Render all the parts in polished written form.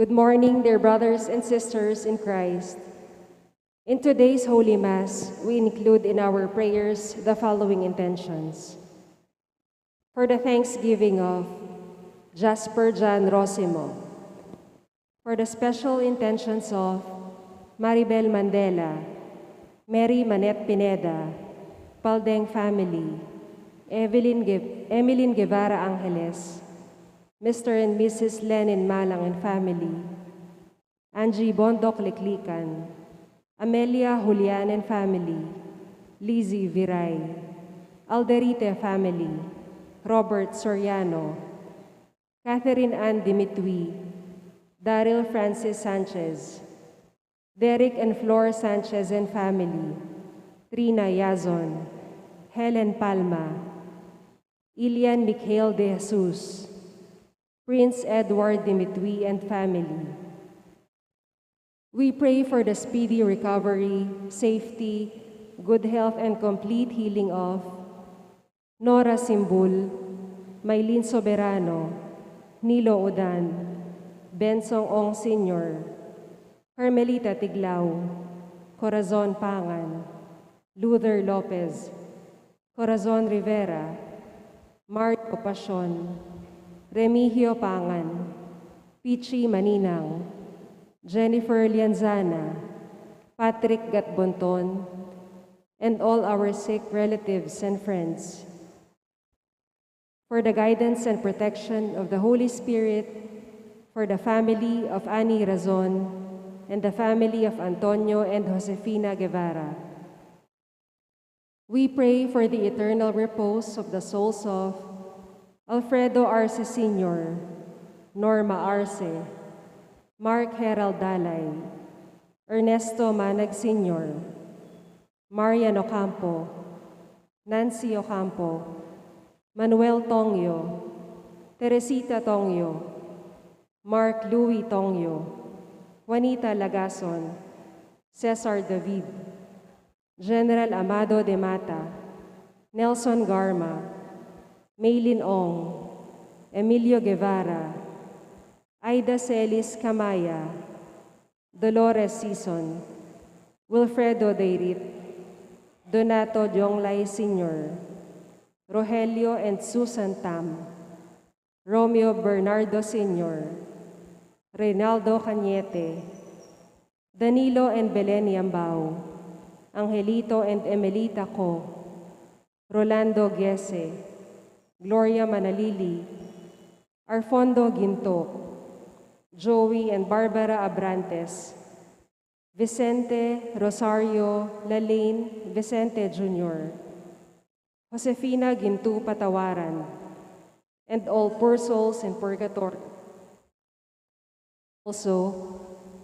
Good morning, dear brothers and sisters in Christ. In today's Holy Mass, we include in our prayers the following intentions. For the thanksgiving of 𝘗𝘲𝘬𝘓𝘳𝘓𝘁, for the special intentions of Maribel Mandela, Mary Manette Pineda, Paldeng family, Emeline Guevara Angeles, Mr. and Mrs. Lenin Malang and family, Angie Bondok Liklikan, Amelia Julian and family, Lizzie Viray, Alderite family, Robert Soriano, Catherine Ann Dimitri, Daryl Francis Sanchez, Derek and Flor Sanchez and family, Trina Yazon, Helen Palma, Ilian Mikhail de Jesus, Prince Edward Dimitri and family. We pray for the speedy recovery, safety, good health, and complete healing of Nora Simbul, Maylin Soberano, Nilo Udan, Bensong Ong Sr., Carmelita Tiglao, Corazon Pangan, Luther Lopez, Corazon Rivera, Mario Pasion, Remigio Pangan, Pichi Maninang, Jennifer Lianzana, Patrick Gatbonton, and all our sick relatives and friends. For the guidance and protection of the Holy Spirit, for the family of Annie Razon, and the family of Antonio and Josefina Guevara. We pray for the eternal repose of the souls of Alfredo Arce Sr., Norma Arce, Mark Herald Dalay, Ernesto Manag Sr., Marian Ocampo, Nancy Ocampo, Manuel Tongyo, Teresita Tongyo, Mark Louis Tongyo, Juanita Lagason, Cesar David, General Amado de Mata, Nelson Garma, Maylin Ong, Emilio Guevara, Aida Celis Camaya, Dolores Sison, Wilfredo Deirit, Donato Jonglay Sr., Rogelio and Susan Tam, Romeo Bernardo Sr., Reynaldo Cañete, Danilo and Belen Yambao, Angelito and Emelita Co, Rolando Giese, Gloria Manalili, Arfondo Ginto, Joey and Barbara Abrantes, Vicente Rosario Lalaine Vicente Jr., Josefina Gintu Patawaran, and all poor souls in purgatory. Also,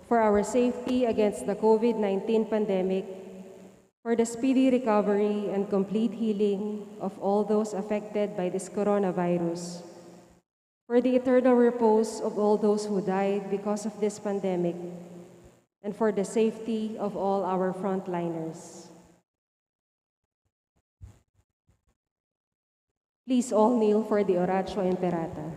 for our safety against the COVID-19 pandemic, for the speedy recovery and complete healing of all those affected by this coronavirus, for the eternal repose of all those who died because of this pandemic, and for the safety of all our frontliners. Please all kneel for the Oratio Imperata.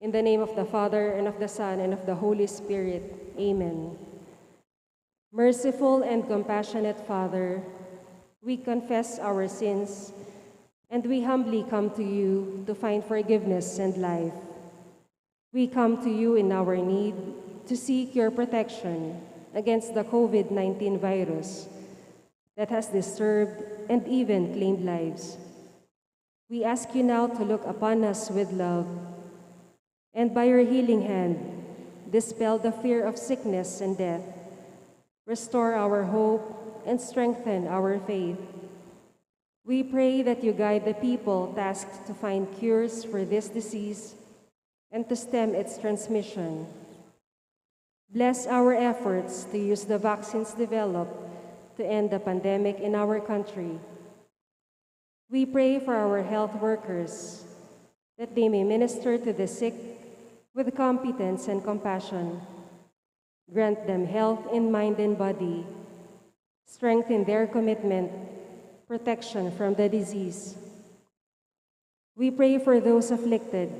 In the name of the Father, and of the Son, and of the Holy Spirit. Amen. Merciful and compassionate Father, we confess our sins, and we humbly come to you to find forgiveness and life. We come to you in our need to seek your protection against the COVID-19 virus that has disturbed and even claimed lives. We ask you now to look upon us with love, and by your healing hand, dispel the fear of sickness and death, restore our hope, and strengthen our faith. We pray that you guide the people tasked to find cures for this disease and to stem its transmission. Bless our efforts to use the vaccines developed to end the pandemic in our country. We pray for our health workers, that they may minister to the sick with competence and compassion. Grant them health in mind and body. Strengthen their commitment, protection from the disease. We pray for those afflicted.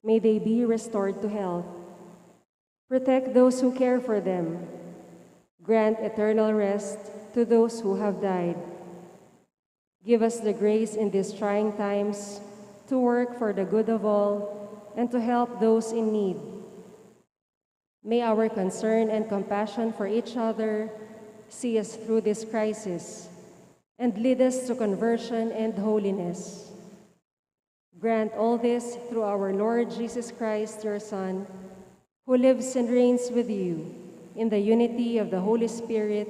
May they be restored to health. Protect those who care for them. Grant eternal rest to those who have died. Give us the grace in these trying times to work for the good of all and to help those in need. May our concern and compassion for each other see us through this crisis and lead us to conversion and holiness. Grant all this through our Lord Jesus Christ, your Son, who lives and reigns with you in the unity of the Holy Spirit,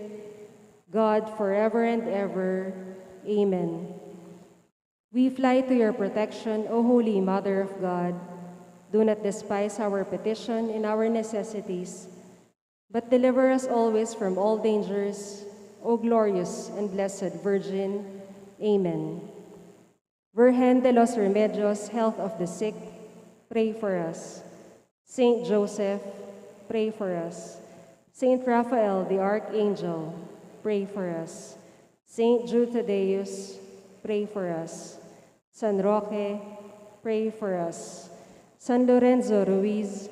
God forever and ever. Amen. We fly to your protection, O Holy Mother of God. Do not despise our petition in our necessities, but deliver us always from all dangers, O glorious and blessed Virgin. Amen. Virgen de los Remedios, health of the sick, pray for us. Saint Joseph, pray for us. Saint Raphael the Archangel, pray for us. Saint Jude Thaddeus, pray for us. San Roque, pray for us. San Lorenzo Ruiz,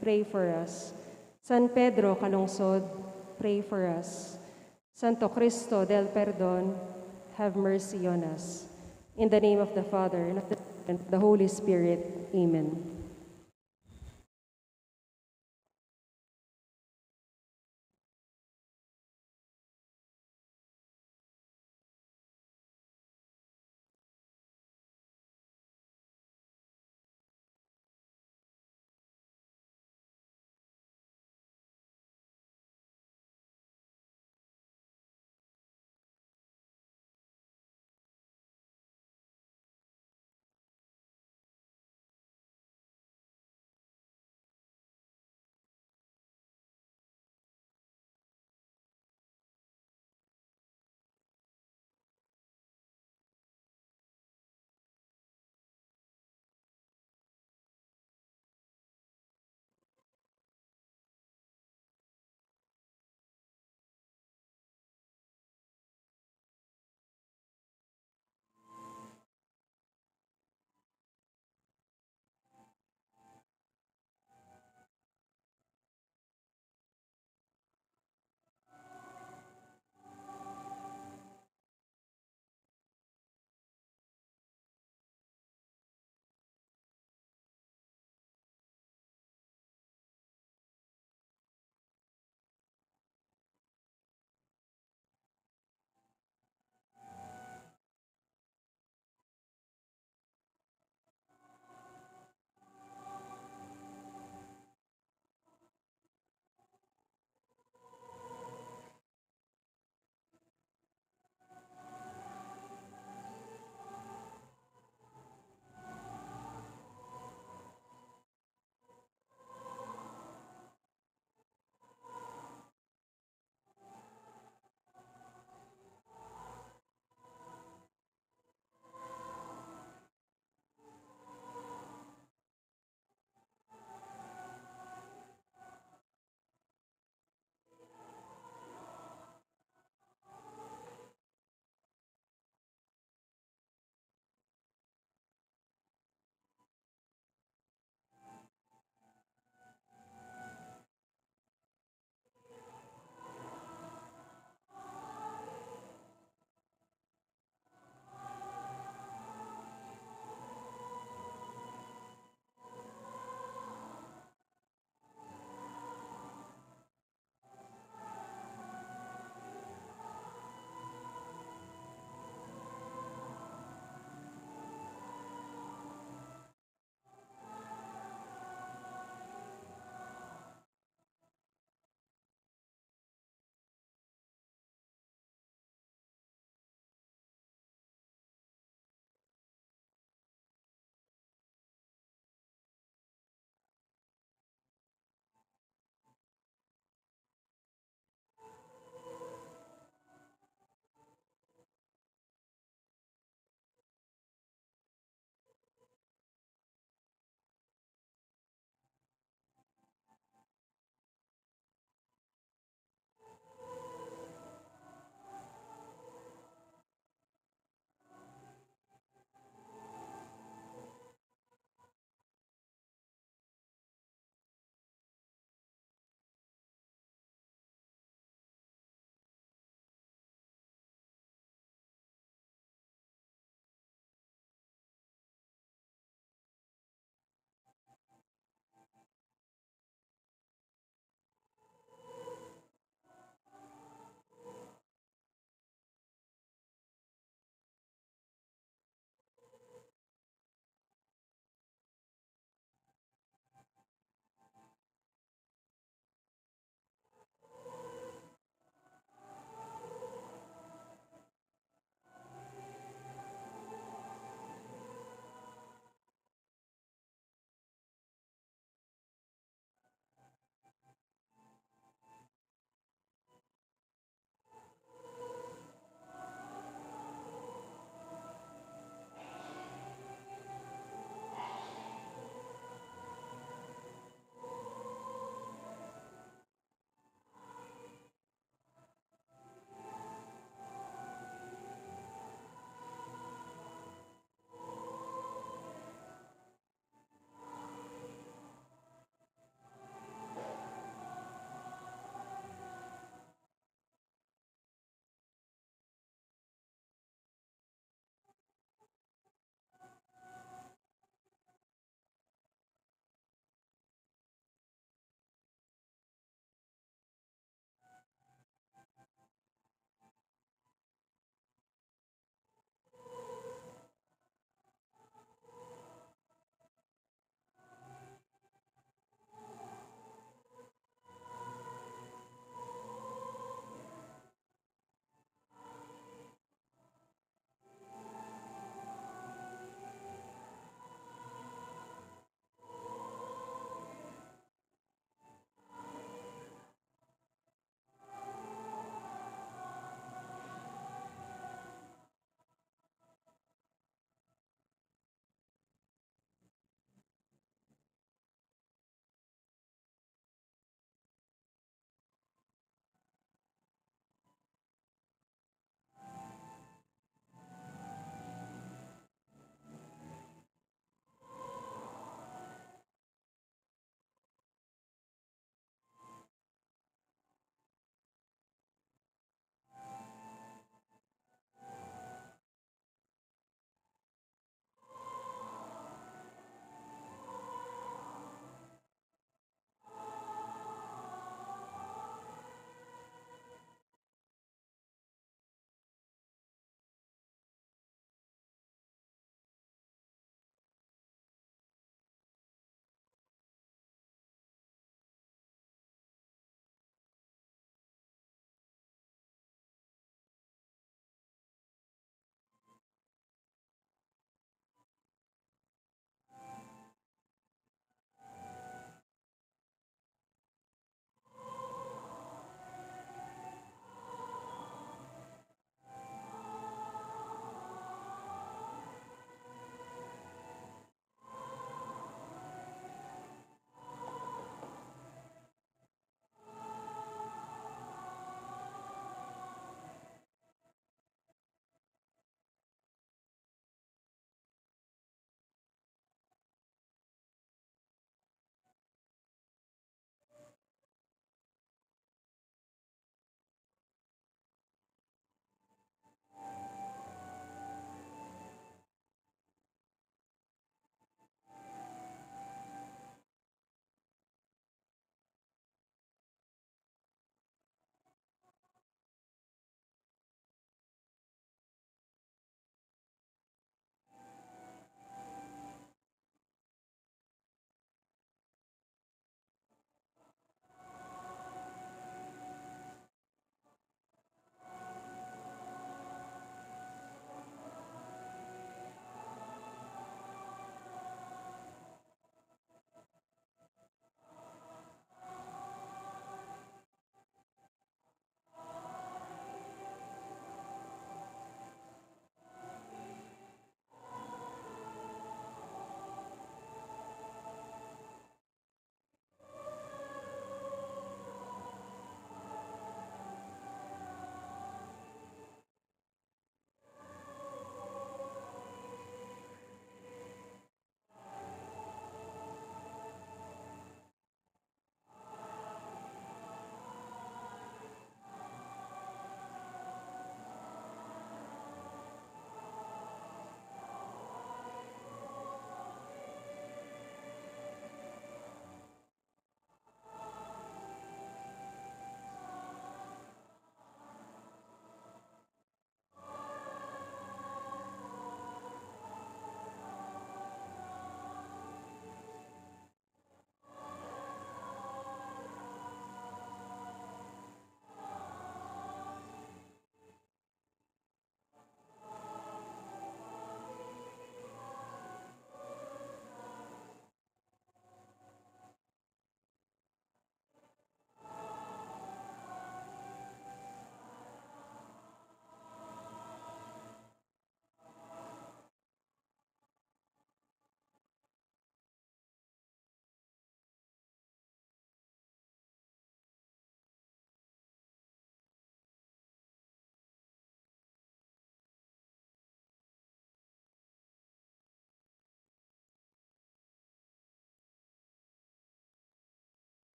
pray for us. San Pedro Calungsod, pray for us. Santo Cristo del Perdón, have mercy on us. In the name of the Father, and of the Son, and of the Holy Spirit. Amen.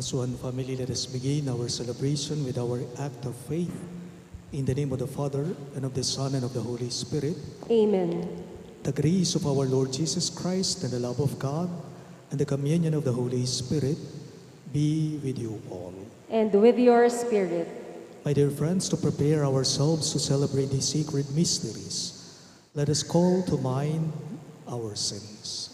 As one family, let us begin our celebration with our act of faith. In the name of the Father, and of the Son, and of the Holy Spirit. Amen. The grace of our Lord Jesus Christ, and the love of God, and the communion of the Holy Spirit be with you all. And with your spirit. My dear friends, to prepare ourselves to celebrate these sacred mysteries, let us call to mind our sins.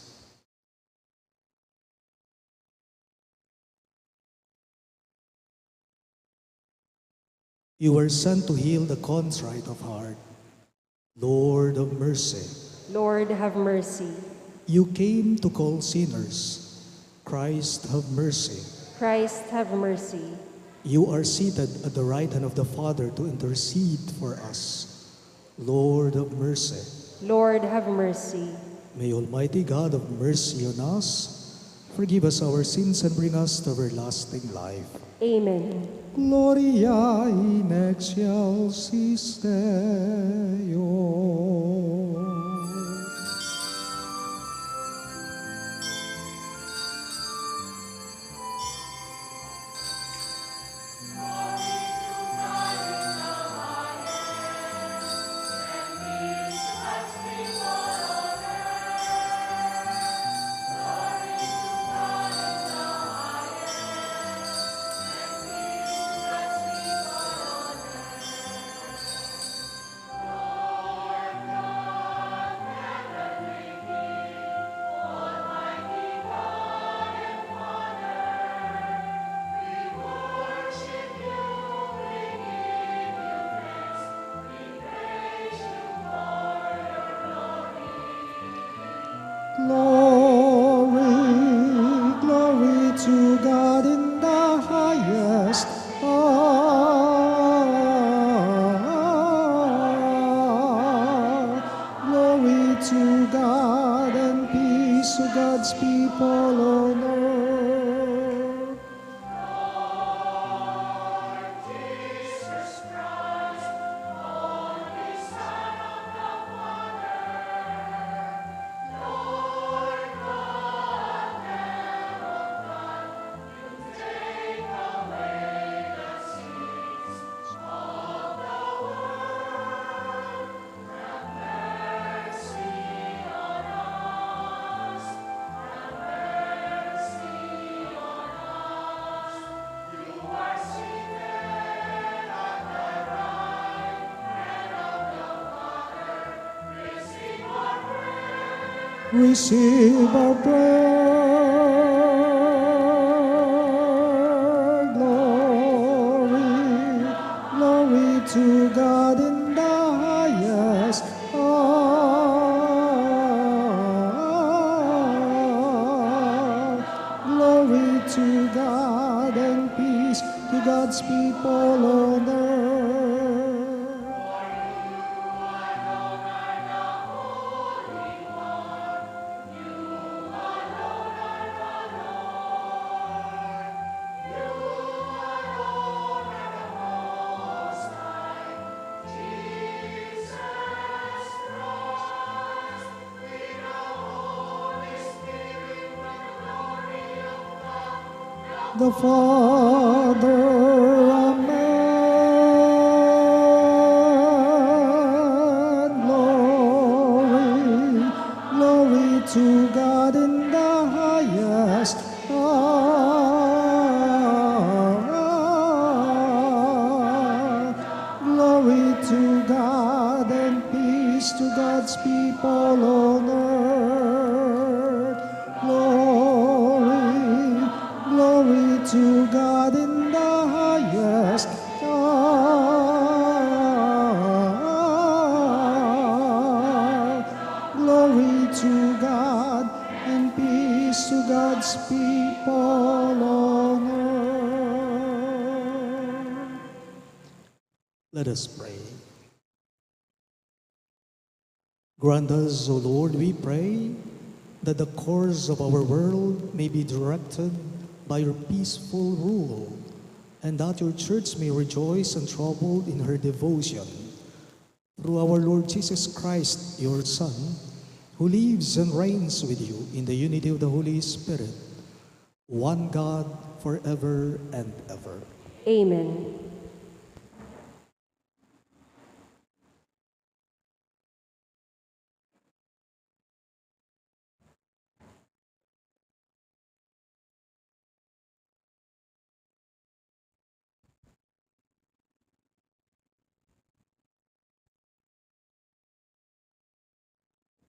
You were sent to heal the contrite of heart. Lord of mercy. Lord, have mercy. You came to call sinners. Christ, have mercy. Christ, have mercy. You are seated at the right hand of the Father to intercede for us. Lord of mercy. Lord, have mercy. May Almighty God have mercy on us, forgive us our sins, and bring us to everlasting life. Amen. Gloria in excelsis Deo. Glory to God in the highest. Glory to God and peace to God's people on earth. Receive our prayer. Glory to God in the highest. Glory to God and peace to God's people on earth. The Father, amen. Glory to God in the highest. Glory to God and peace to God's people on earth. Glory to God in the highest. Glory to God and peace to God's people on earth. Let us pray. Grant us, O Lord, we pray, that the course of our world may be directed by your peaceful rule, and that your church may rejoice untroubled in her devotion. Through our Lord Jesus Christ, your Son, who lives and reigns with you in the unity of the Holy Spirit, one God, forever and ever. Amen.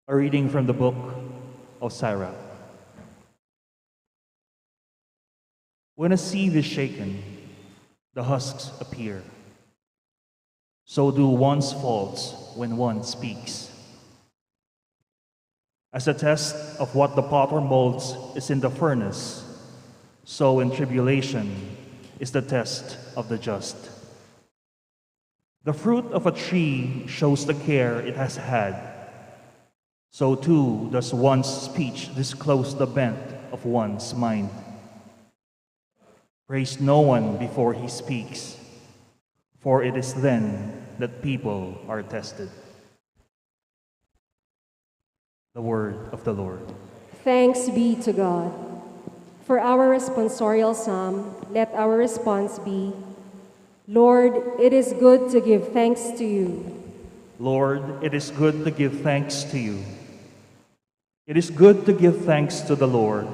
A reading from the book of Sirach. When a seed is shaken, the husks appear. So do one's faults when one speaks. As a test of what the potter molds is in the furnace, so in tribulation is the test of the just. The fruit of a tree shows the care it has had. So too does one's speech disclose the bent of one's mind. Praise no one before he speaks, for it is then that people are tested. The word of the Lord. Thanks be to God. For our responsorial psalm, let our response be, Lord, it is good to give thanks to you. Lord, it is good to give thanks to you. It is good to give thanks to the Lord,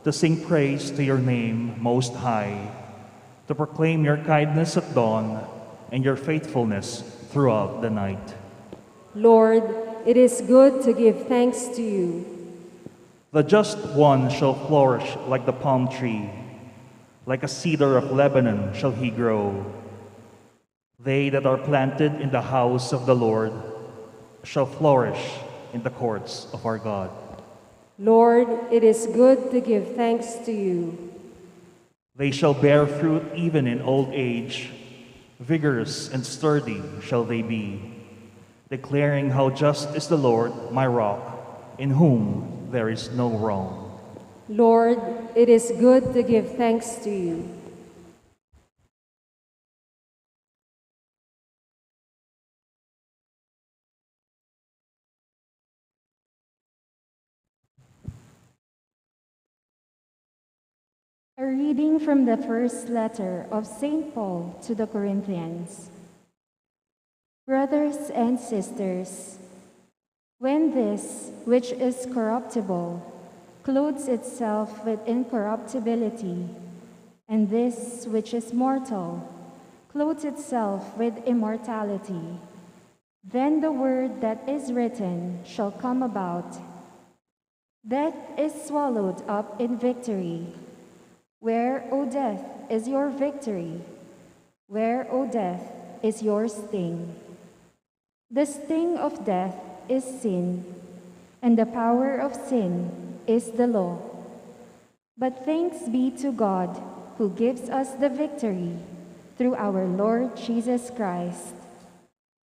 to sing praise to your name, Most High, to proclaim your kindness at dawn and your faithfulness throughout the night. Lord, it is good to give thanks to you. The just one shall flourish like the palm tree, like a cedar of Lebanon shall he grow. They that are planted in the house of the Lord shall flourish in the courts of our God. Lord, it is good to give thanks to you. They shall bear fruit even in old age. Vigorous and sturdy shall they be, declaring how just is the Lord, my rock, in whom there is no wrong. Lord, it is good to give thanks to you. A reading from the first letter of St. Paul to the Corinthians. Brothers and sisters, when this which is corruptible clothes itself with incorruptibility, and this which is mortal clothes itself with immortality, then the word that is written shall come about. Death is swallowed up in victory. Where, O death, is your victory? Where, O death, is your sting? The sting of death is sin, and the power of sin is the law. But thanks be to God, who gives us the victory through our Lord Jesus Christ.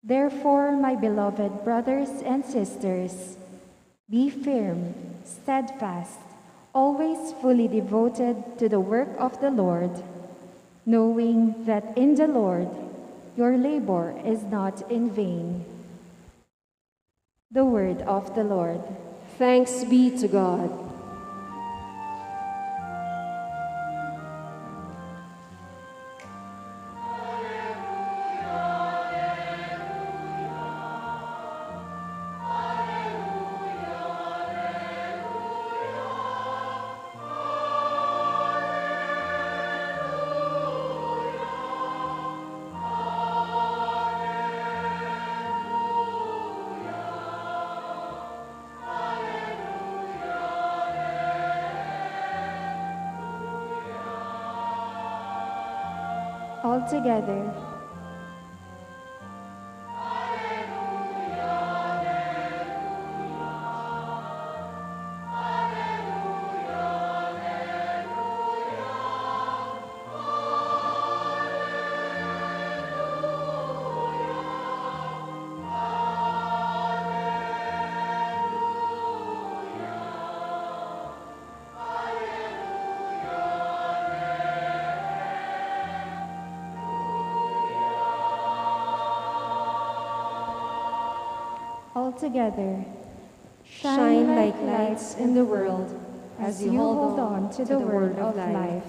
Therefore, my beloved brothers and sisters, be firm, steadfast, always fully devoted to the work of the Lord, knowing that in the Lord your labor is not in vain. The word of the Lord. Thanks be to God. All together. All together. Shine like lights in the world, as you hold on to the word of life.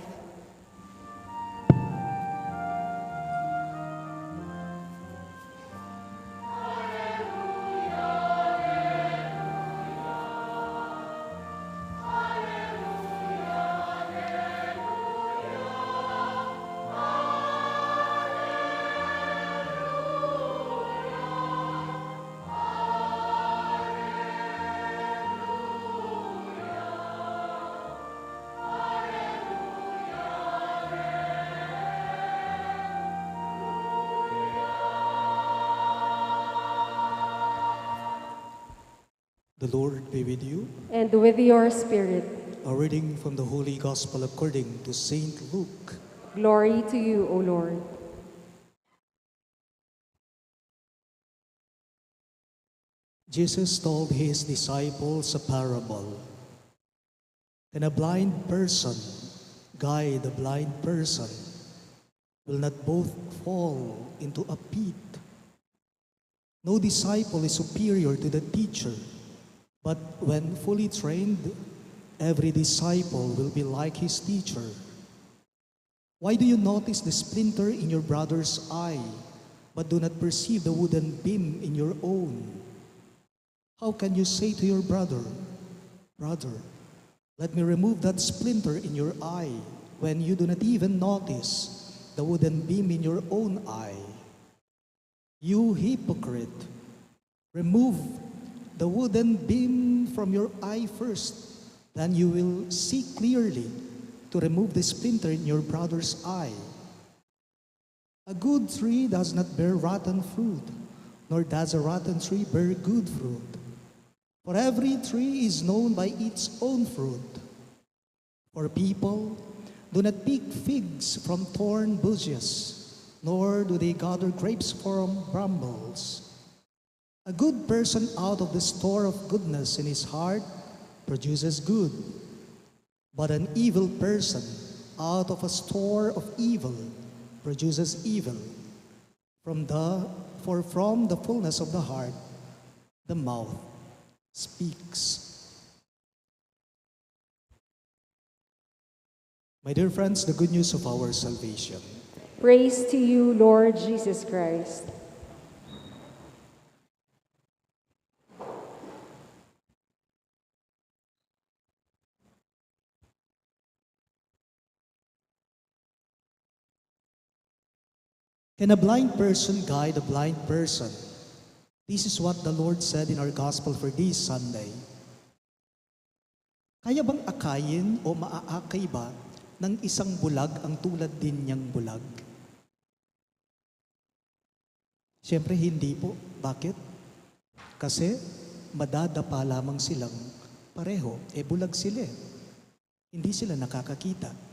The Lord be with you. And with your spirit. A reading from the Holy Gospel according to Saint Luke. Glory to you, O Lord. Jesus told his disciples a parable. Can a blind person guide a blind person? Will not both fall into a pit? No disciple is superior to the teacher, but when fully trained, every disciple will be like his teacher. Why do you notice the splinter in your brother's eye, but do not perceive the wooden beam in your own? How can you say to your brother, "Brother, let me remove that splinter in your eye," when you do not even notice the wooden beam in your own eye? You hypocrite, remove the wooden beam from your eye first, then you will see clearly to remove the splinter in your brother's eye. A good tree does not bear rotten fruit, nor does a rotten tree bear good fruit. For every tree is known by its own fruit. For people do not pick figs from thorn bushes, nor do they gather grapes from brambles. A good person out of the store of goodness in his heart produces good, but an evil person out of a store of evil produces evil. For from the fullness of the heart, the mouth speaks. My dear friends, the good news of our salvation. Praise to you, Lord Jesus Christ. Can a blind person guide a blind person? This is what the Lord said in our gospel for this Sunday. Kaya bang akayin o maaakay ba ng isang bulag ang tulad din niyang bulag? Siyempre hindi po. Bakit? Kasi madadapa lamang silang pareho. Bulag sila. Hindi sila nakakakita.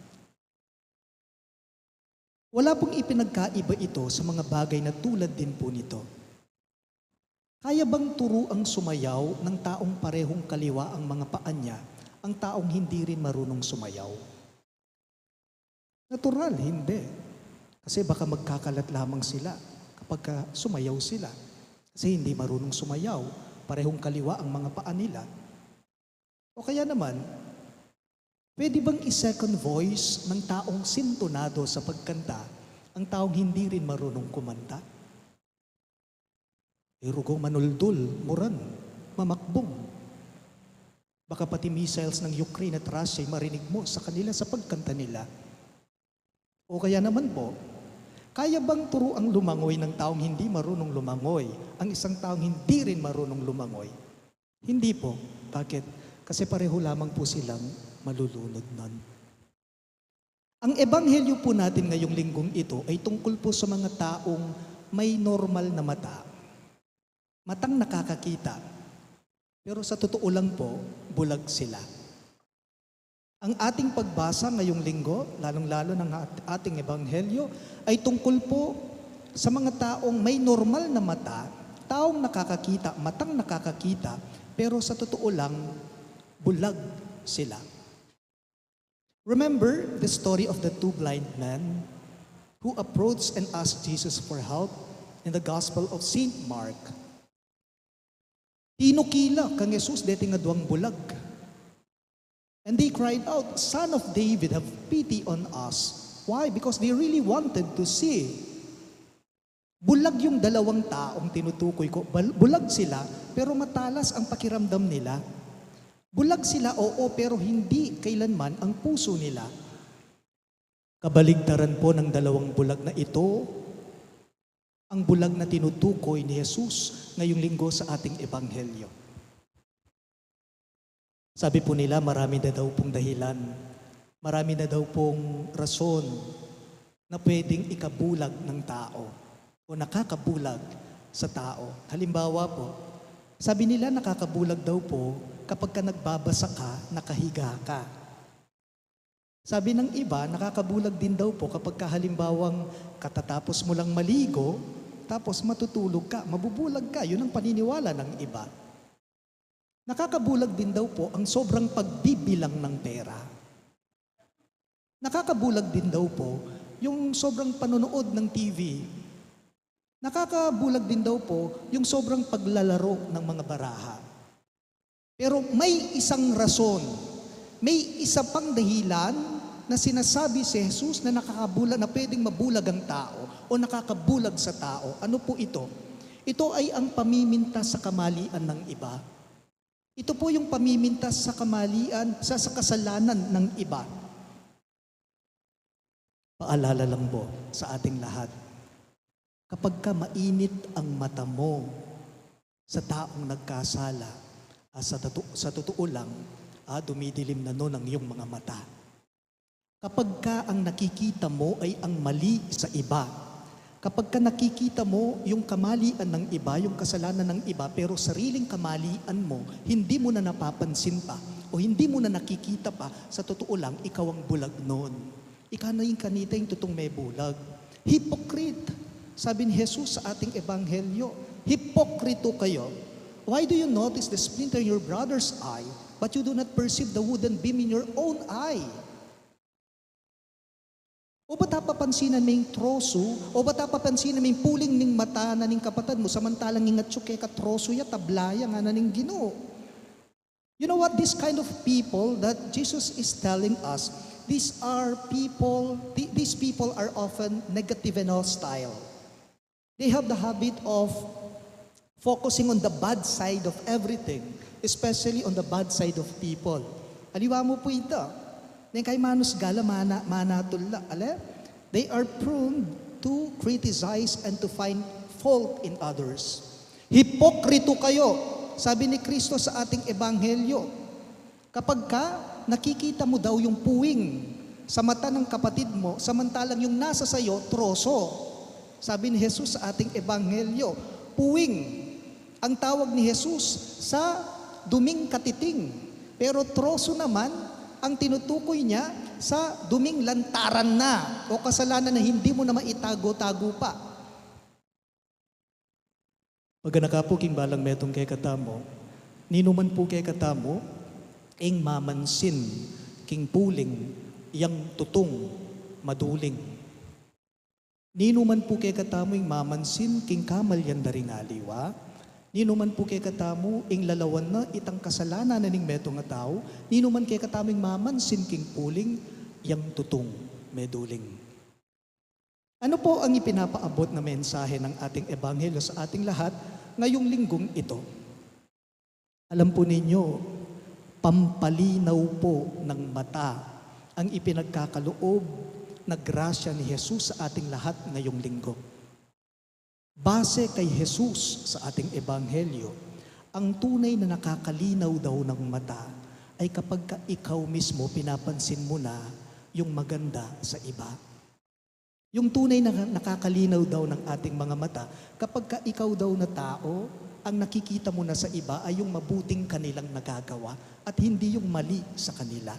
Wala pong ipinagkaiba ito sa mga bagay na tulad din po nito. Kaya bang turuang sumayaw ng taong parehong kaliwa ang mga paa niya, ang taong hindi rin marunong sumayaw? Natural, hindi. Kasi baka magkakalat lamang sila kapag sumayaw sila. Kasi hindi marunong sumayaw, parehong kaliwa ang mga paa nila. O kaya naman, pwede bang i-second voice ng taong sintonado sa pagkanta ang taong hindi rin marunong kumanta? Rugo manuldul, muran, mamakbong. Baka pati missiles ng Ukraine at Russia ay marinig mo sa kanila sa pagkanta nila. O kaya naman po, kaya bang turuang lumangoy ng taong hindi marunong lumangoy ang isang taong hindi rin marunong lumangoy? Hindi po. Bakit? Kasi pareho lamang po silang malulunod nun. Ang ebanghelyo po natin ngayong linggong ito ay tungkol po sa mga taong may normal na mata. Matang nakakakita. Pero sa totoo lang po, bulag sila. Ang ating pagbasa ngayong linggo, lalong-lalo ng ating ebanghelyo, ay tungkol po sa mga taong may normal na mata, taong nakakakita, matang nakakakita, pero sa totoo lang, bulag sila. Remember the story of the two blind men who approached and asked Jesus for help in the Gospel of St. Mark. Tinukila kang Jesus deti nga duwang bulag. And they cried out, "Son of David, have pity on us." Why? Because they really wanted to see. Bulag yung dalawang taong tinutukoy ko. Bulag sila, pero matalas ang pakiramdam nila. Bulag sila, oo, pero hindi kailanman ang puso nila. Kabaligtaran po ng dalawang bulag na ito, ang bulag na tinutukoy ni Jesus ngayong linggo sa ating ebanghelyo. Sabi po nila, marami na daw pong dahilan, marami na daw pong rason na pwedeng ikabulag ng tao o nakakabulag sa tao. Halimbawa po, sabi nila nakakabulag daw po kapag ka nagbabasa ka, nakahiga ka. Sabi ng iba, nakakabulag din daw po kapag ka halimbawang katatapos mo lang maligo, tapos matutulog ka, mabubulag ka. Yun ang paniniwala ng iba. Nakakabulag din daw po ang sobrang pagbibilang ng pera. Nakakabulag din daw po yung sobrang panonood ng TV. Nakakabulag din daw po yung sobrang paglalaro ng mga baraha. Pero may isang rason, may isa pang dahilan na sinasabi si Jesus na nakakabulag, na pwedeng mabulag ang tao o nakakabulag sa tao. Ano po ito? Ito ay ang pamiminta sa kamalian ng iba. Ito po yung pamimintas sa kamalian, sa kasalanan ng iba. Paalala lang po sa ating lahat, kapag ka mainit ang mata mo sa taong nagkasala, sa totoo lang, dumidilim na noon ang iyong mga mata. Kapag ka ang nakikita mo ay ang mali sa iba, kapag ka nakikita mo yung kamalian ng iba, yung kasalanan ng iba, pero sariling kamalian mo, hindi mo na napapansin pa o hindi mo na nakikita pa, sa totoo lang, ikaw ang bulag noon. Ikaw na yung kanita yung tutong may bulag. Hypocrite. Sabi ni Jesus sa ating ebanghelyo, hipokrito kayo. Why do you notice the splinter in your brother's eye, but you do not perceive the wooden beam in your own eye? O ba't papansinan mo yung troso? O ba't papansinan mo yung puling ning mata na ning kapatid mo, samantalang yung atsuke ka troso ya, tablaya nga na ning Ginoo? You know what? This kind of people that Jesus is telling us, these people are often negative and hostile. They have the habit of focusing on the bad side of everything, especially on the bad side of people. Aliwa mo po ito. Kay manus gala manatulla, they are prone to criticize and to find fault in others. Hipokrito kayo, sabi ni Kristo sa ating ebanghelyo. Kapag ka nakikita mo daw yung puwing sa mata ng kapatid mo, samantalang yung nasa sayo, troso. Sabi ni Jesus sa ating ebanghelyo, puwing ang tawag ni Jesus sa duming katiting. Pero troso naman ang tinutukoy niya sa duming lantaran na o kasalanan na hindi mo na maitago-tago pa. Pagka nakapuking balang metong kay katamo, ninuman po kay katamo, ing mamansin, king puling, yang tutong, maduling. Ninuman po kay katamo, ing mamansin, king kamalyan daring aliwa, ninuman po kay katamo, ing lalawan na itang kasalanan na ning metong nga tao, ninuman kay katamo, ing mamansin, king puling, yang tutong, meduling. Ano po ang ipinapaabot na mensahe ng ating ebanghelyo sa ating lahat ngayong linggong ito? Alam po ninyo, pampalinaw po ng mata ang ipinagkakaloob na grasya ni Jesus sa ating lahat ngayong linggo. Base kay Jesus sa ating ebanghelyo, ang tunay na nakakalinaw daw ng mata ay kapag ka ikaw mismo pinapansin mo na yung maganda sa iba. Yung tunay na nakakalinaw daw ng ating mga mata, kapag ka ikaw daw na tao, ang nakikita mo na sa iba ay yung mabuting kanilang nagagawa at hindi yung mali sa kanila.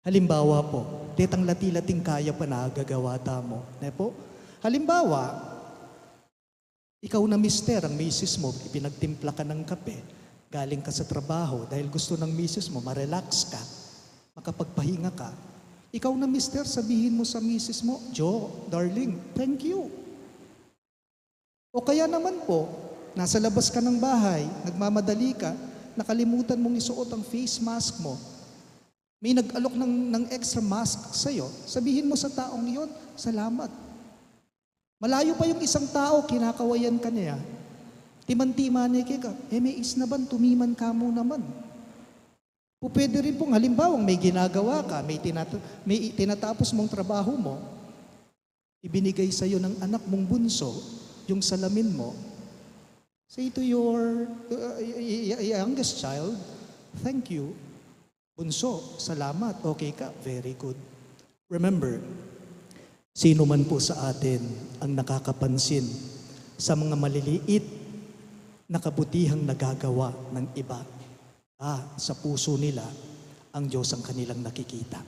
Halimbawa po, detang lati-lating kaya pa nagagawa mo. Po? Halimbawa, ikaw na mister, ang misis mo, ipinagtimpla ka ng kape, galing ka sa trabaho dahil gusto ng misis mo, ma-relax ka, makapagpahinga ka. Ikaw na mister, sabihin mo sa misis mo, "Jo, darling, thank you." O kaya naman po, nasa labas ka ng bahay, nagmamadali ka, nakalimutan mong isuot ang face mask mo. may nag-alok ng extra mask sa'yo, sabihin mo sa taong yon, salamat. Malayo pa yung isang tao, kinakawayan ka niya. Timan-timani ka, may isnaban, tumiman ka mo naman. O pwede rin pong halimbawa, may ginagawa ka, may tinatapos mong trabaho mo, ibinigay sa'yo ng anak mong bunso, yung salamin mo, say to your youngest child, thank you. Bunso, salamat. Okay ka? Very good. Remember, sino man po sa atin ang nakakapansin sa mga maliliit na kabutihang nagagawa ng iba, sa puso nila, ang Diyos ang kanilang nakikita.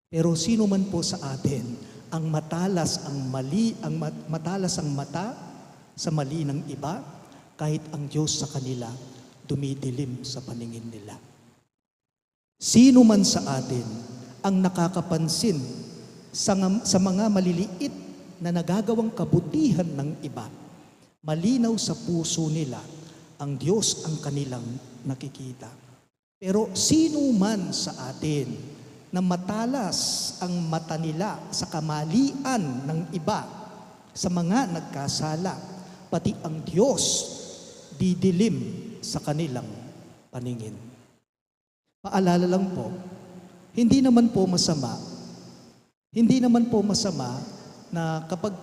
Pero sino man po sa atin ang matalas ang mata sa mali ng iba, kahit ang Diyos sa kanila dumidilim sa paningin nila. Sino man sa atin ang nakakapansin sa mga maliliit na nagagawang kabutihan ng iba, malinaw sa puso nila, ang Diyos ang kanilang nakikita. Pero sino man sa atin na matalas ang mata nila sa kamalian ng iba, sa mga nagkasala, pati ang Diyos didilim sa kanilang paningin. Paalala lang po, hindi naman po masama na kapag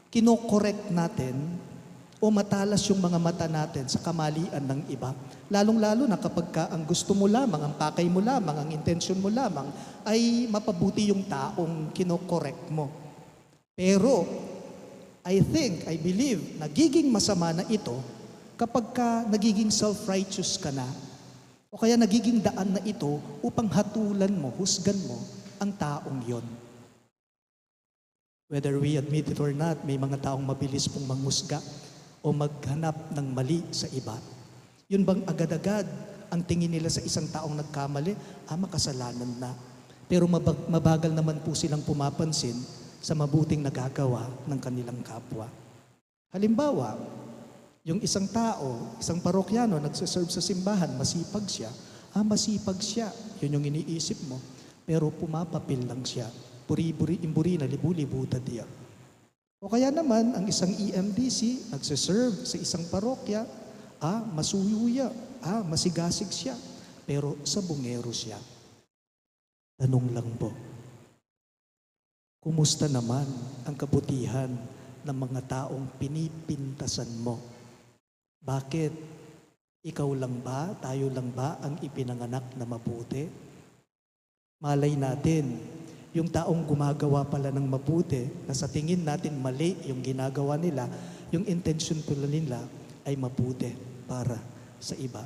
kinokorek natin o matalas yung mga mata natin sa kamalian ng iba, lalong-lalo na kapag ang gusto mo lamang, ang pakay mo lamang, ang intensyon mo lamang, ay mapabuti yung taong kinokorek mo. Pero, I believe, nagiging masama na ito kapag nagiging self-righteous ka na, o kaya nagiging daan na ito upang hatulan mo, husgan mo ang taong yon. Whether we admit it or not, may mga taong mabilis pong manghusga o maghanap ng mali sa iba. Yun bang agad-agad ang tingin nila sa isang taong nagkamali, makasalanan na. Pero mabagal naman po silang pumapansin sa mabuting nagagawa ng kanilang kapwa. Halimbawa, yung isang tao, isang parokyano, nagsiserve sa simbahan, masipag siya. Masipag siya. Yun yung iniisip mo. Pero pumapapil lang siya. Puri-buri, imburi na libu-libu tadiya. O kaya naman, ang isang EMDC, nagsiserve sa isang parokya, masuyuya, masigasig siya. Pero sa bungero siya. Tanong lang po, kumusta naman ang kabutihan ng mga taong pinipintasan mo? Bakit? Ikaw lang ba, tayo lang ba ang ipinanganak na mabuti? Malay natin, yung taong gumagawa pala ng mabuti, na sa tingin natin mali yung ginagawa nila, yung intention pala nila ay mabuti para sa iba.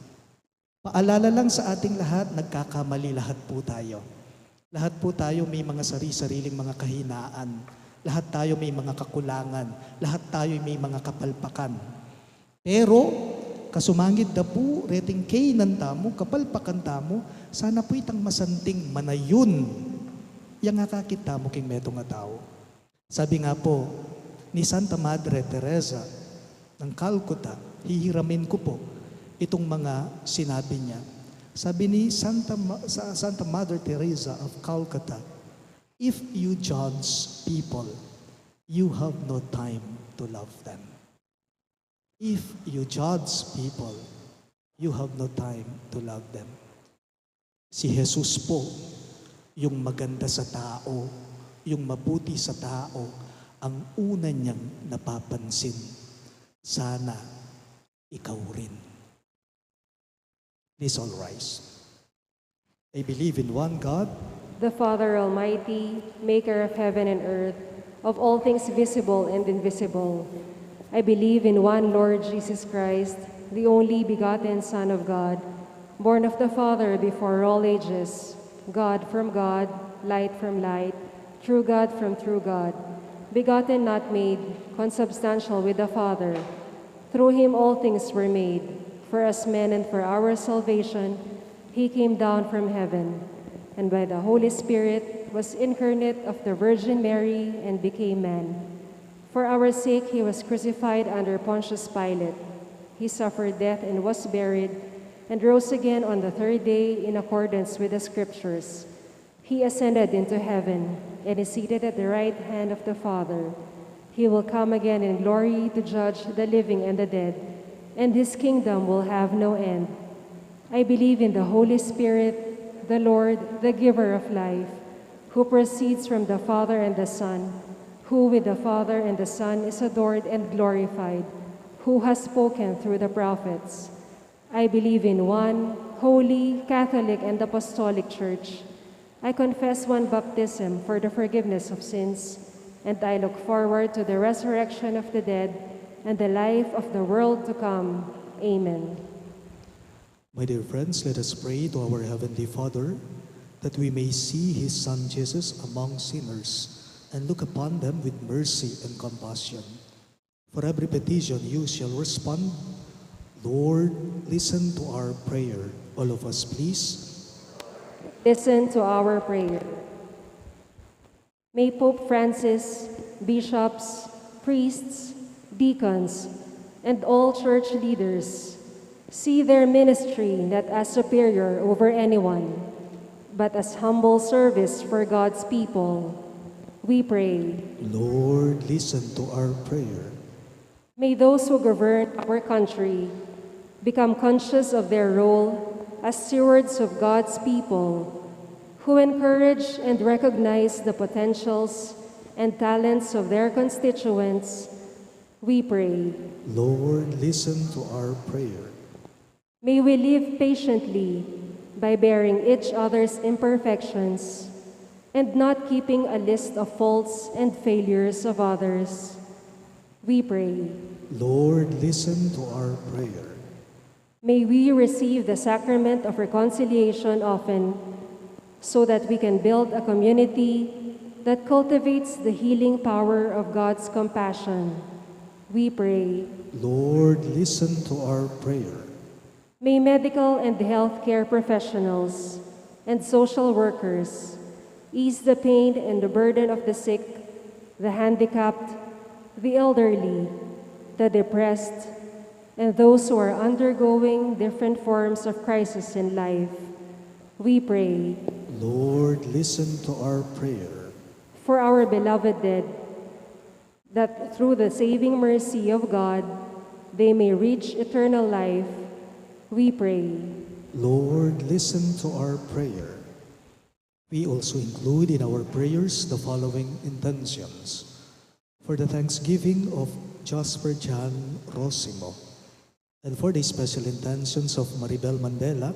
Paalala lang sa ating lahat, nagkakamali lahat po tayo. Lahat po tayo may mga sariling mga kahinaan. Lahat tayo may mga kakulangan. Lahat tayo may mga kapalpakan. Pero, kasumangit na po, reting kay nantamo, kapalpakan tamo, sana po itang masanting manayon. Yang nga kakita mo king meto nga tao. Sabi nga po, ni Santa Madre Teresa ng Calcutta, hihiramin ko po itong mga sinabi niya. Sabi ni Santa Mother Teresa of Calcutta, if you judge people, you have no time to love them. If you judge people, you have no time to love them. Si Jesus po, yung maganda sa tao, yung mabuti sa tao, ang una niyang napapansin. Sana ikaw rin. Please all rise. I believe in one God, the Father Almighty, maker of heaven and earth, of all things visible and invisible. I believe in one Lord Jesus Christ, the only begotten Son of God, born of the Father before all ages, God from God, light from light, true God from true God, begotten not made, consubstantial with the Father. Through him all things were made. For us men and for our salvation, he came down from heaven, and by the Holy Spirit was incarnate of the Virgin Mary and became man. For our sake he was crucified under Pontius Pilate. He suffered death and was buried. and rose again on the third day in accordance with the Scriptures. He ascended into heaven and is seated at the right hand of the Father. He will come again in glory to judge the living and the dead, and his kingdom will have no end. I believe in the Holy Spirit, the Lord, the giver of life, who proceeds from the Father and the Son, who with the Father and the Son is adored and glorified, who has spoken through the prophets. I believe in one holy, Catholic, and Apostolic Church. I confess one baptism for the forgiveness of sins, and I look forward to the resurrection of the dead and the life of the world to come. Amen. My dear friends, let us pray to our Heavenly Father that we may see His Son Jesus among sinners and look upon them with mercy and compassion. For every petition you shall respond. Lord, listen to our prayer. All of us, please. Listen to our prayer. May Pope Francis, bishops, priests, deacons, and all church leaders see their ministry not as superior over anyone, but as humble service for God's people. We pray. Lord, listen to our prayer. May those who govern our country become conscious of their role as stewards of God's people, who encourage and recognize the potentials and talents of their constituents. We pray. Lord, listen to our prayer. May we live patiently by bearing each other's imperfections and not keeping a list of faults and failures of others. We pray. Lord, listen to our prayer. May we receive the sacrament of reconciliation often, so that we can build a community that cultivates the healing power of God's compassion. We pray. Lord, listen to our prayer. May medical and healthcare professionals and social workers ease the pain and the burden of the sick, the handicapped, the elderly, the depressed, and those who are undergoing different forms of crisis in life. We pray. Lord, listen to our prayer. For our beloved dead, that through the saving mercy of God, they may reach eternal life, we pray. Lord, listen to our prayer. We also include in our prayers the following intentions. For the thanksgiving of 𝘗𝘳𝘦𝘢𝘴𝘁, and for the special intentions of Maribel Mandela,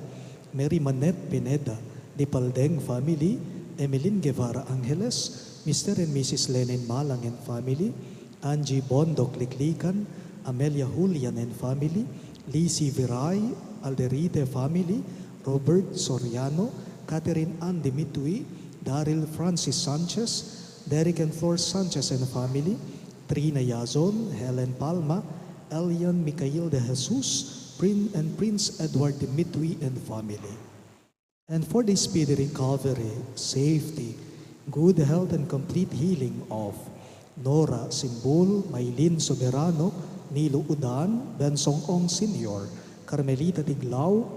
Mary Manette Pineda, the Paldeng family, Emeline Guevara Angeles, Mr. and Mrs. Lenin Malang and family, Angie Bondo Kliklikan, Amelia Julian and family, Lizzie Viray, Alderite family, Robert Soriano, Catherine Ann Dimitui, Daryl Francis Sanchez, Derek and Flor Sanchez and family, Trina Yazon, Helen Palma, Elian Micael de Jesus, Prince Edward Dimitui and family. And for the speedy recovery, safety, good health, and complete healing of Nora Simbul, Maylin Soberano, Nilo Udan, Bensong Ong Sr., Carmelita Tiglao,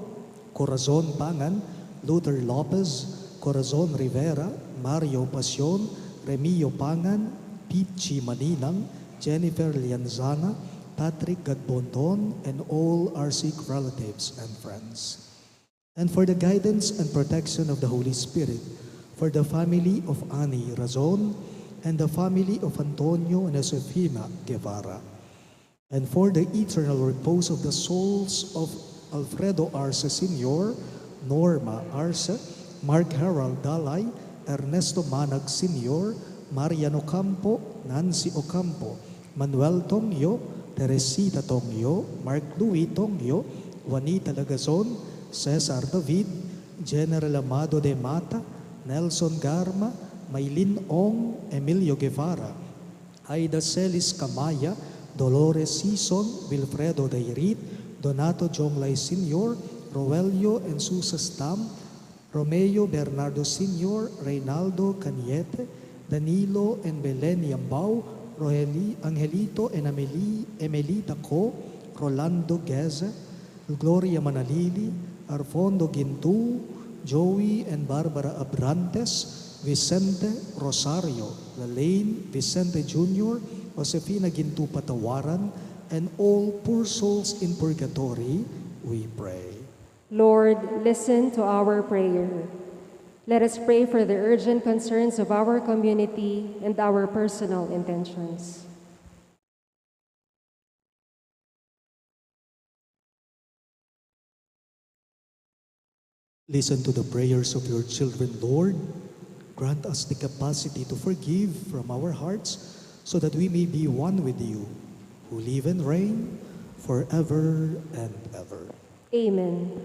Corazon Pangan, Luther Lopez, Corazon Rivera, Mario Pasion, Remio Pangan, Pichi Maninang, Jennifer Lianzana, Patrick Gadbonton, and all our sick relatives and friends. And for the guidance and protection of the Holy Spirit, for the family of Annie Razon, and the family of Antonio and Josefina Guevara, and for the eternal repose of the souls of Alfredo Arce Sr., Norma Arce, Mark Harold Dalay, Ernesto Manag Sr., Marian Ocampo, Nancy Ocampo, Manuel Tongyo, Teresita Tongyo, Mark Louis Tongyo, Juanita Lagazon, Cesar David, General Amado de Mata, Nelson Garma, Maylin Ong, Emilio Guevara, Aida Celis Camaya, Dolores Sison, Wilfredo Dairit, Donato Jonglay Sr., Roelio and Susa Stam, Romeo Bernardo Sr., Reynaldo Cañete, Danilo and Belen Yambao, Roeli, Angelito and Emelita Co, Rolando Geze, Gloria Manalili, Arfondo Gintu, Joey and Barbara Abrantes, Vicente Rosario, Lalaine, Vicente Jr., Josefina Gintu Patawaran, and all poor souls in purgatory, we pray. Lord, listen to our prayer. Let us pray for the urgent concerns of our community and our personal intentions. Listen to the prayers of your children, Lord. Grant us the capacity to forgive from our hearts so that we may be one with you, who live and reign forever and ever. Amen.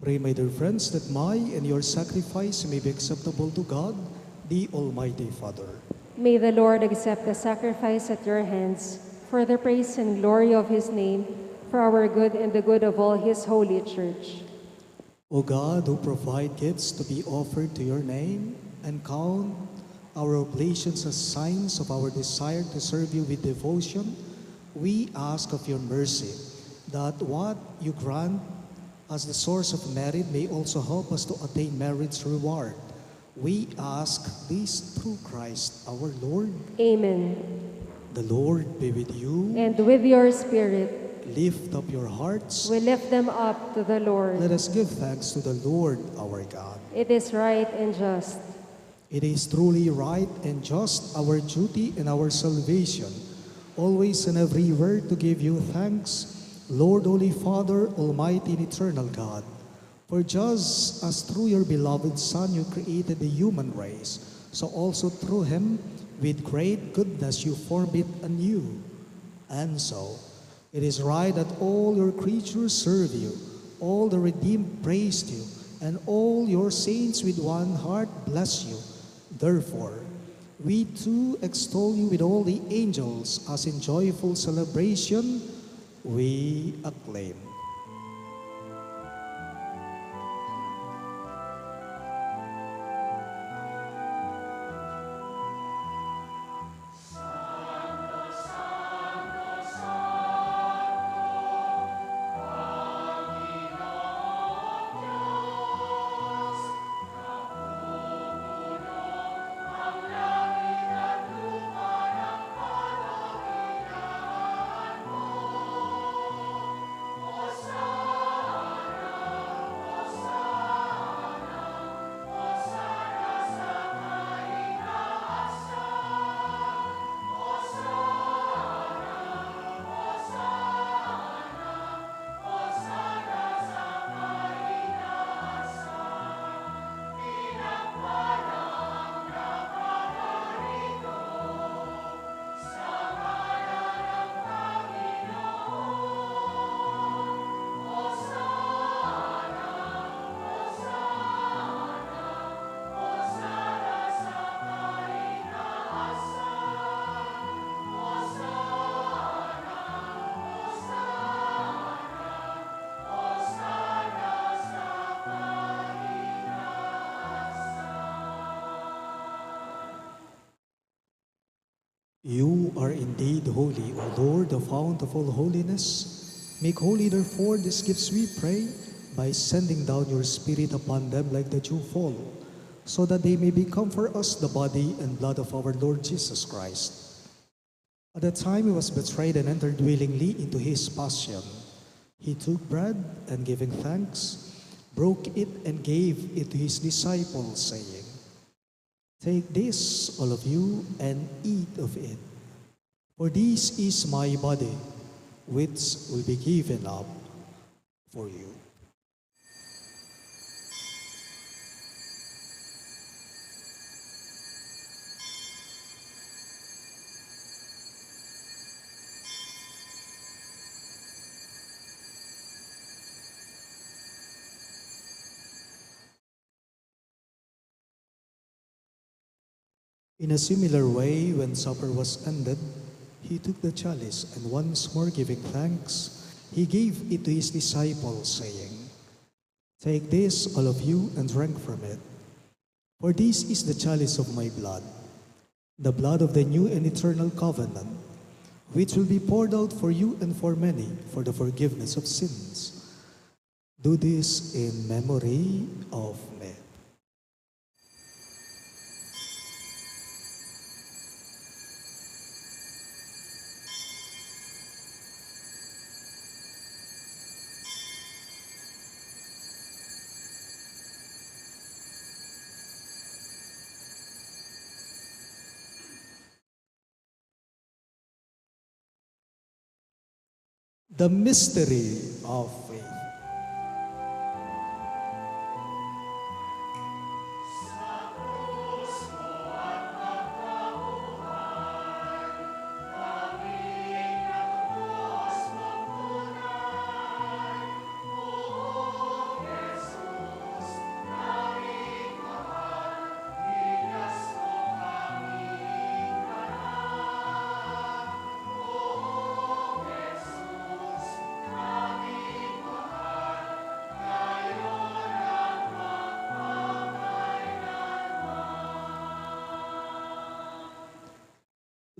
Pray, my dear friends, that my and your sacrifice may be acceptable to God, the Almighty Father. May the Lord accept the sacrifice at your hands for the praise and glory of his name, for our good and the good of all his holy church. O God, who provide gifts to be offered to your name and count our oblations as signs of our desire to serve you with devotion, we ask of your mercy that what you grant as the source of merit may also help us to attain merit's reward. We ask this through Christ our Lord. Amen. The Lord be with you. And with your spirit, Lift up your hearts. we lift them up to the Lord. Let us give thanks to the Lord our God. It is right and just. It is truly right and just, our duty and our salvation, always and everywhere to give you thanks, Lord, Holy Father, Almighty and Eternal God. For just as through your beloved Son you created the human race, so also through him, with great goodness you formed it anew. And so, it is right that all your creatures serve you, all the redeemed praise you, and all your saints with one heart bless you. Therefore, we too extol you with all the angels, as in joyful celebration we acclaim. You are indeed holy, O Lord, the fount of all holiness. Make holy, therefore, these gifts, we pray, by sending down your Spirit upon them like the dewfall, so that they may become for us the body and blood of our Lord Jesus Christ. At the time he was betrayed and entered willingly into his passion, he took bread and, giving thanks, broke it and gave it to his disciples, saying, "Take this, all of you, and eat of it. For this is my body, which will be given up for you." In a similar way, when supper was ended, he took the chalice, and once more giving thanks, he gave it to his disciples, saying, "Take this, all of you, and drink from it. For this is the chalice of my blood, the blood of the new and eternal covenant, which will be poured out for you and for many for the forgiveness of sins. Do this in memory of me." The mystery of faith.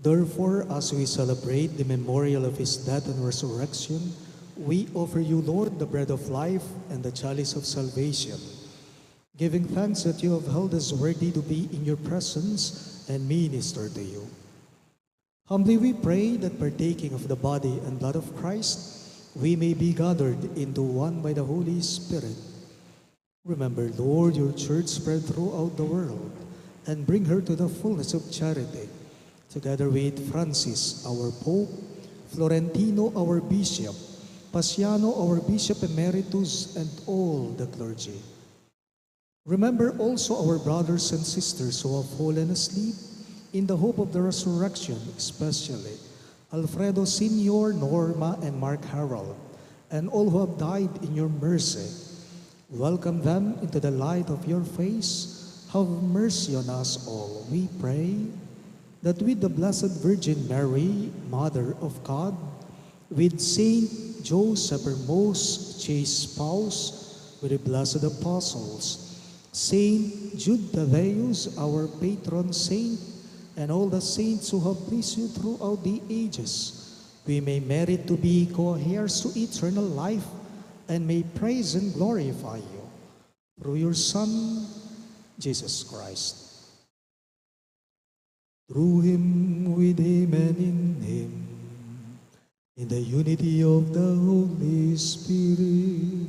Therefore, as we celebrate the memorial of his death and resurrection, we offer you, Lord, the bread of life and the chalice of salvation, giving thanks that you have held us worthy to be in your presence and minister to you. Humbly we pray that, partaking of the body and blood of Christ, we may be gathered into one by the Holy Spirit. Remember, Lord, your church spread throughout the world, and bring her to the fullness of charity, together with Francis, our Pope, Florentino, our Bishop, Paciano, our Bishop Emeritus, and all the clergy. Remember also our brothers and sisters who have fallen asleep in the hope of the resurrection, especially Alfredo Sr., Norma, and Mark Harold, and all who have died in your mercy. Welcome them into the light of your face. Have mercy on us all, we pray, that with the Blessed Virgin Mary, Mother of God, with Saint Joseph, her most chaste spouse, with the blessed apostles, Saint Jude Thaddeus, our patron saint, and all the saints who have pleased you throughout the ages, we may merit to be co-heirs to eternal life, and may praise and glorify you through your Son, Jesus Christ. Through him, with him, and in him, in the unity of the Holy Spirit,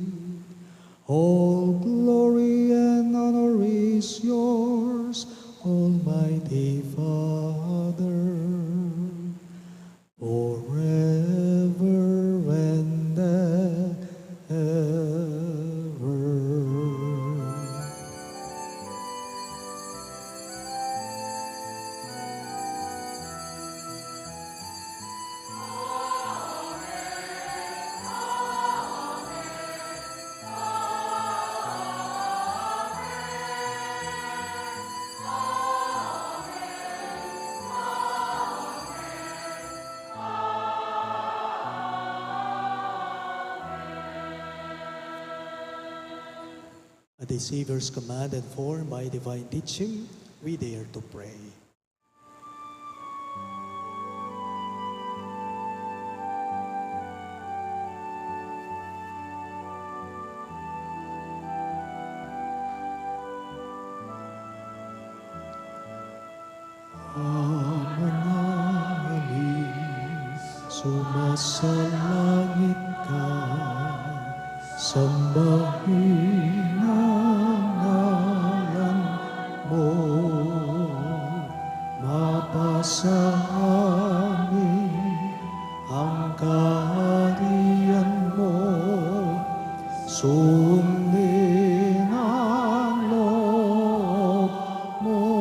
all glory and honor is yours, Almighty Father, forever and ever. At the Savior's command and formed by divine teaching, we dare to pray. Sumasalangit ka, sambahin ang ngalan mo, mapasa amin ang kaharian mo, sundin ang loob mo,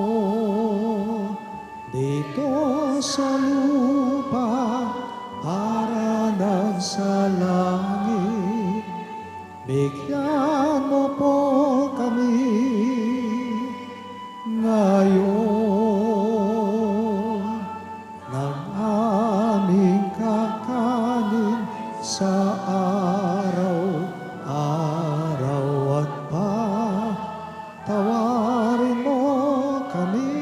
dito sa lupa para nang sa langit. Bigyan mo po kami ngayon ng aming kakanin sa araw-araw at patawarin mo kami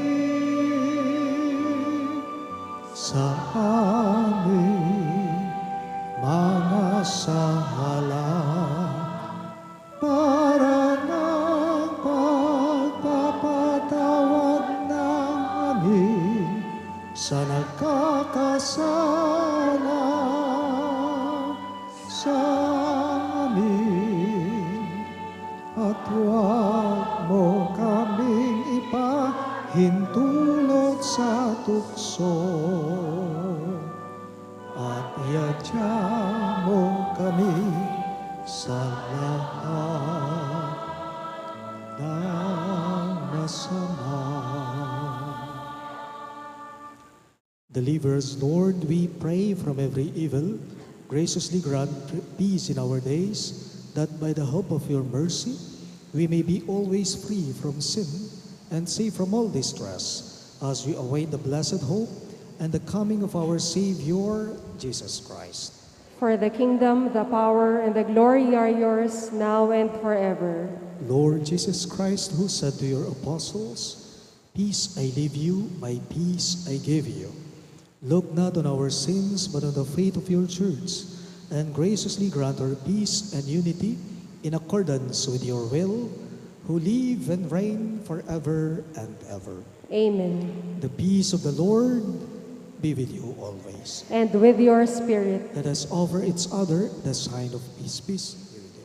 sa aming mga sala para ng pagpapatawad namin sa nagkakasala sa amin, at huwag mo kaming ipahintulot sa tukso, at iadya mo kami sa lahat ng masama. Deliver us, Lord, we pray, from every evil. Graciously grant peace in our days, that by the hope of your mercy we may be always free from sin and safe from all distress, as we await the blessed hope and the coming of our Savior, Jesus Christ. For the kingdom, the power, and the glory are yours, now and forever. Lord Jesus Christ, who said to your apostles, "Peace I leave you, my peace I give you," look not on our sins, but on the faith of your church, and graciously grant her peace and unity in accordance with your will, who live and reign forever and ever. Amen. The peace of the Lord be with you always. And with your spirit. Let us offer each other the sign of peace. Peace be with you.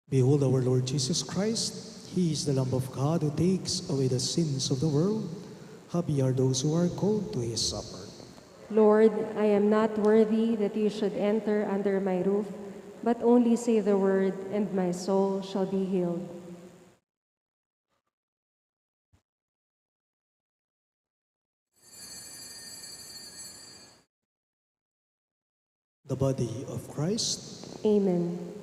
Behold our Lord Jesus Christ. He is the Lamb of God who takes away the sins of the world. Happy are those who are called to his supper. Lord, I am not worthy that you should enter under my roof, but only say the word, and my soul shall be healed. the body of Christ. Amen.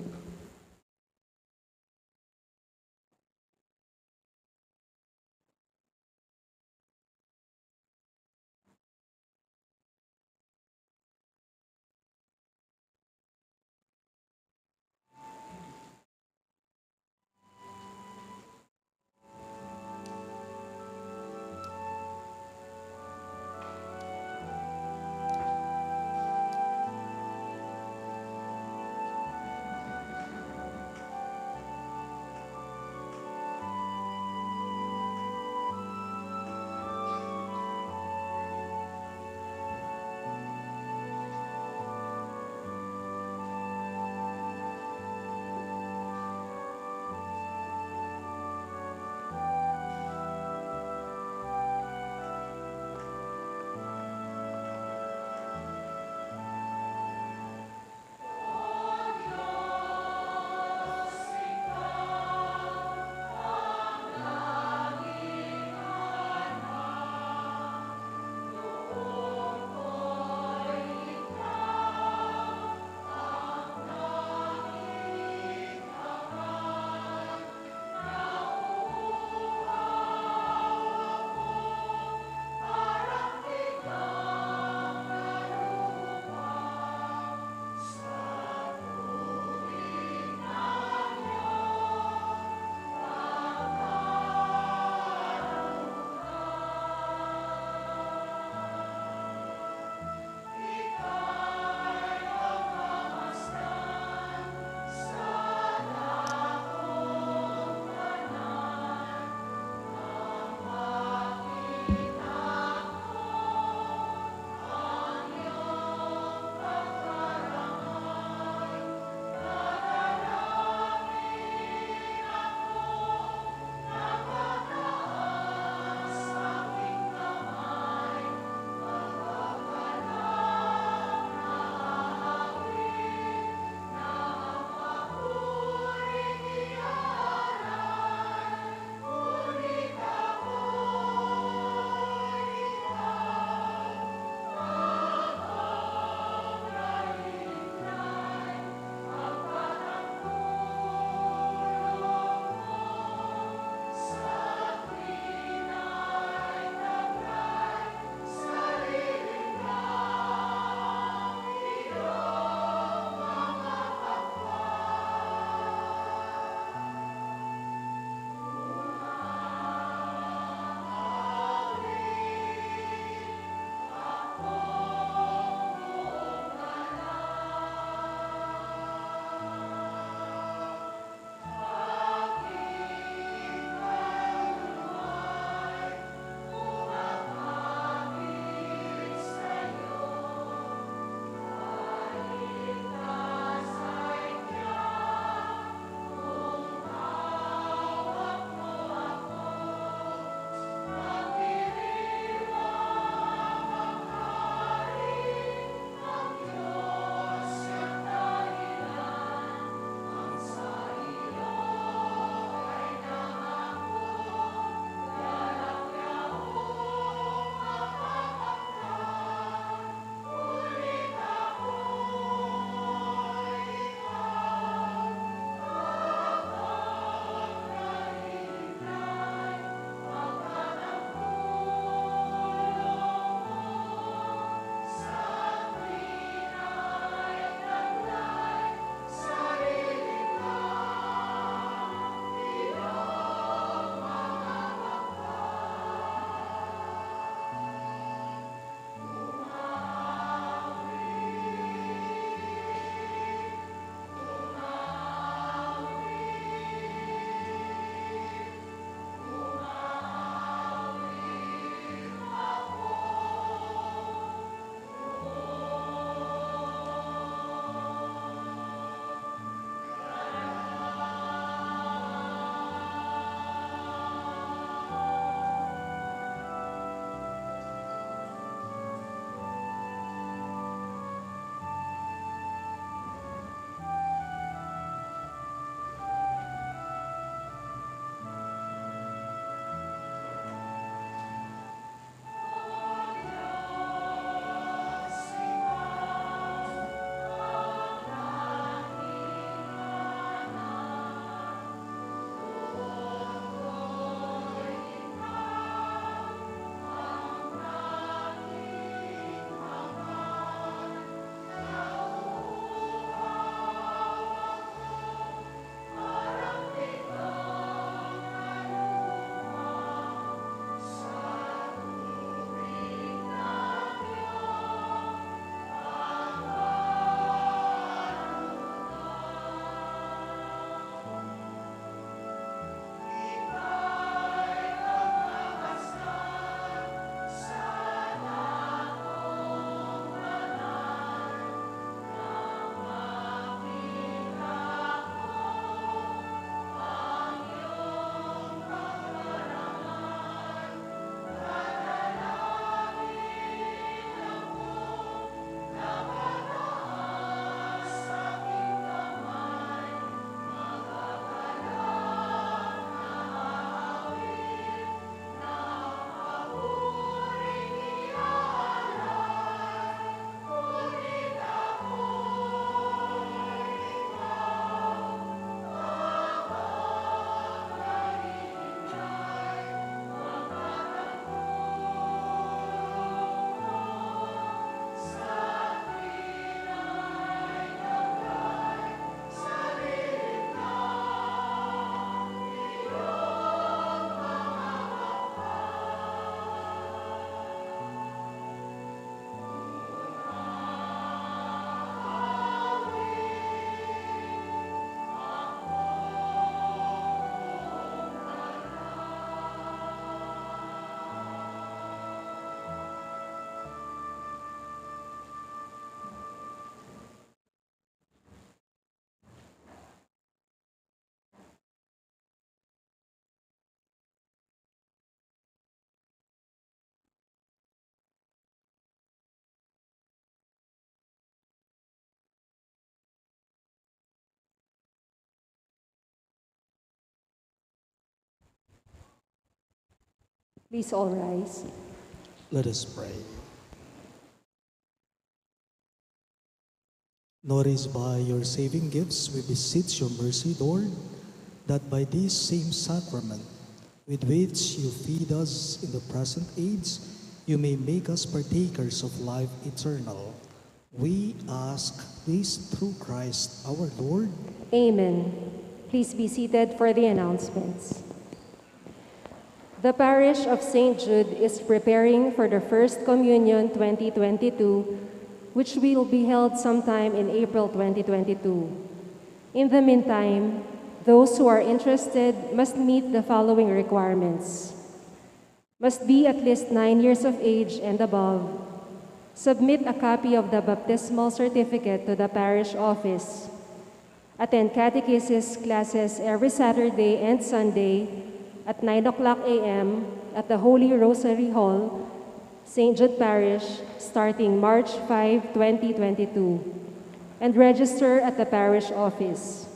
Please all rise. Let us pray. Nourished by your saving gifts, we beseech your mercy, Lord, that by this same sacrament with which you feed us in the present age, you may make us partakers of life eternal. We ask this through Christ our Lord. Amen. Please be seated for the announcements. The Parish of St. Jude is preparing for the First Communion 2022, which will be held sometime in April 2022. In the meantime, those who are interested must meet the following requirements. Must be at least 9 years of age and above. Submit a copy of the baptismal certificate to the parish office. Attend catechesis classes every Saturday and Sunday at 9:00 a.m. at the Holy Rosary Hall, St. Jude Parish, starting March 5, 2022, and register at the parish office.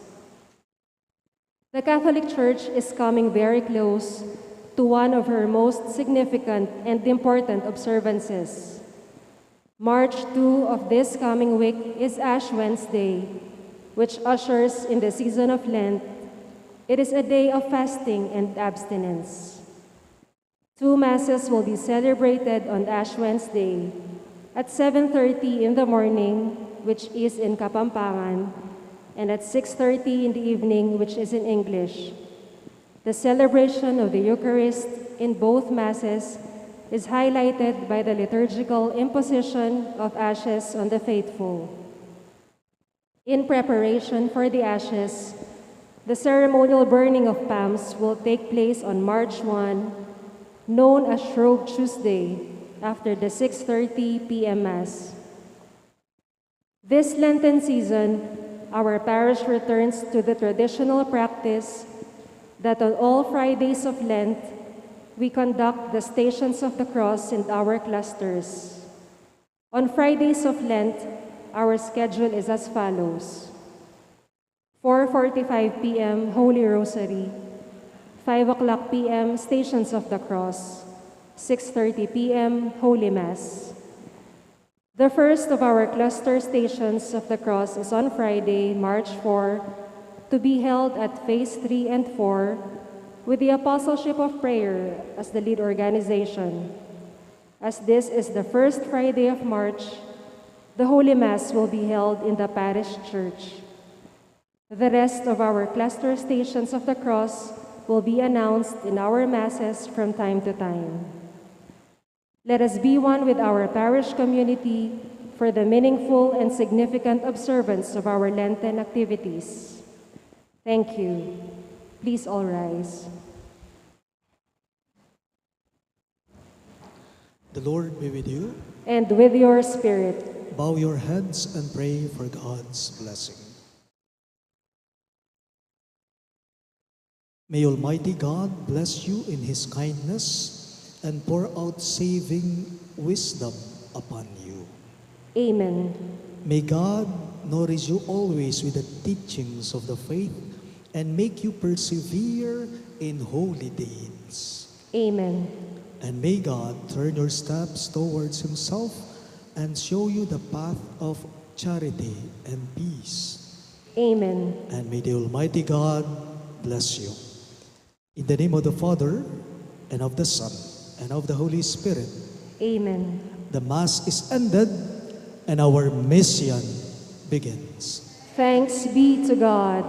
The Catholic Church is coming very close to one of her most significant and important observances. March 2 of this coming week is Ash Wednesday, which ushers in the season of Lent. It is a day of fasting and abstinence. 2 Masses will be celebrated on Ash Wednesday at 7:30 in the morning, which is in Kapampangan, and at 6:30 in the evening, which is in English. The celebration of the Eucharist in both Masses is highlighted by the liturgical imposition of ashes on the faithful. In preparation for the ashes, the ceremonial burning of palms will take place on March 1, known as Shrove Tuesday, after the 6:30 p.m. Mass. This Lenten season, our parish returns to the traditional practice that on all Fridays of Lent, we conduct the Stations of the Cross in our clusters. On Fridays of Lent, our schedule is as follows: 4:45 p.m. Holy Rosary, 5:00 p.m. Stations of the Cross, 6:30 p.m. Holy Mass. The first of our cluster Stations of the Cross is on Friday, March 4, to be held at Phase 3 and 4 with the Apostleship of Prayer as the lead organization. As this is the first Friday of March, the Holy Mass will be held in the Parish Church. The rest of our cluster Stations of the Cross will be announced in our Masses from time to time. Let us be one with our parish community for the meaningful and significant observance of our Lenten activities. Thank you. Please all rise. The Lord be with you. And with your spirit. Bow your heads and pray for God's blessing. May Almighty God bless you in His kindness and pour out saving wisdom upon you. Amen. May God nourish you always with the teachings of the faith and make you persevere in holy deeds. Amen. And may God turn your steps towards Himself and show you the path of charity and peace. Amen. And may the Almighty God bless you. In the name of the Father, and of the Son, and of the Holy Spirit. Amen. The Mass is ended, and our mission begins. Thanks be to God.